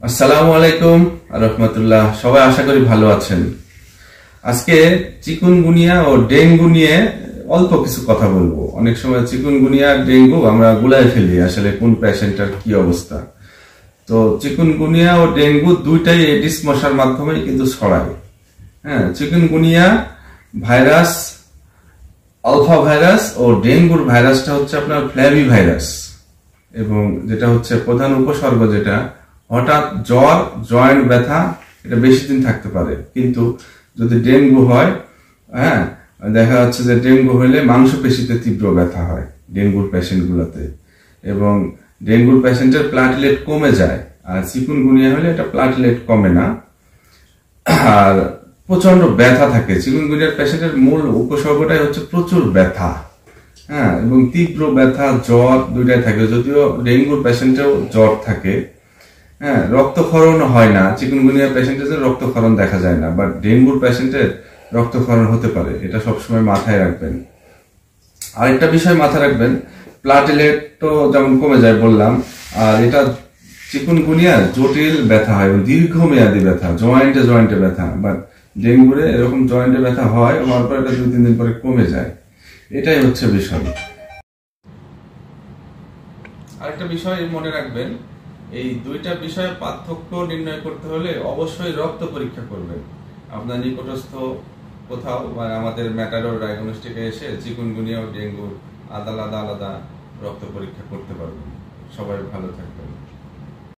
আসসালামু আলাইকুম রহমতুল্লাহ। সবাই আশা করি ভালো আছেন। আজকে চিকুনগুনিয়া ও ডেঙ্গু নিয়ে অল্প কিছু কথা বলবো। অনেক সময় চিকুনগুনিয়া ডেঙ্গু আমরা গুলায় ফেলি, আসলে কোন পেশেন্টের কি অবস্থা। তো চিকুনগুনিয়া ও ডেঙ্গু দুইটাই এডিস মশার মাধ্যমে কিন্তু ছড়ায়। হ্যাঁ, চিকুনগুনিয়া ভাইরাস আলফা ভাইরাস ও ডেঙ্গুর ভাইরাসটা হচ্ছে আপনার ফ্ল্যাভি ভাইরাস, এবং যেটা হচ্ছে প্রধান উপসর্গ যেটা হঠাৎ জ্বর, জয়েন্ট ব্যথা, এটা বেশি দিন থাকতে পারে। কিন্তু যদি ডেঙ্গু হয়, হ্যাঁ, দেখা যাচ্ছে যে ডেঙ্গু হলে মাংসপেশিতে তীব্র ব্যথা হয় ডেঙ্গুর পেশেন্ট গুলাতে, এবং ডেঙ্গুর পেশেন্টের প্লাটিলেট কমে যায়। আর চিকুনগুনিয়া হলে এটা প্লাটিলেট কমে না, আর প্রচন্ড ব্যথা থাকে। চিকুনগুনিয়ার পেশেন্টের মূল উপসর্গটাই হচ্ছে প্রচুর ব্যথা, হ্যাঁ, এবং তীব্র ব্যথা, জ্বর দুইটাই থাকে। যদিও ডেঙ্গুর পেশেন্টেও জ্বর থাকে, হ্যাঁ, রক্তক্ষরণ হয় না। চিকুনগুনিয়া পেশেন্টের রক্তক্ষরণ দেখা যায় না, বাট ডেঙ্গুর পেশেন্টের রক্তক্ষরণ হতে পারে, এটা সবসময় মাথায় রাখবেন। আরেকটা বিষয় মাথায় রাখবেন, প্লাটিলেট তো যেমন কমে যায় বললাম, আর এটা চিকুনগুনিয়া জটিল ব্যথা হয় এবং দীর্ঘমেয়াদী ব্যথা, জয়েন্টে জয়েন্টে ব্যথা। বাট ডেঙ্গুরে এরকম জয়েন্টে ব্যথা হয়, হওয়ার পর এটা 2-3 দিন পরে কমে যায়। এটাই হচ্ছে বিষয়। আরেকটা বিষয় মনে রাখবেন, এই দুইটা বিষয়ে পার্থক্য নির্ণয় করতে হলে অবশ্যই রক্ত পরীক্ষা করবেন। আপনার নিকটস্থ কোথাও বা আমাদের ম্যাটাডোর ডায়াগনস্টিকে এসে চিকুনগুনিয়া ও ডেঙ্গুর আলাদা আলাদা রক্ত পরীক্ষা করতে পারবেন। সবাই ভালো থাকবেন।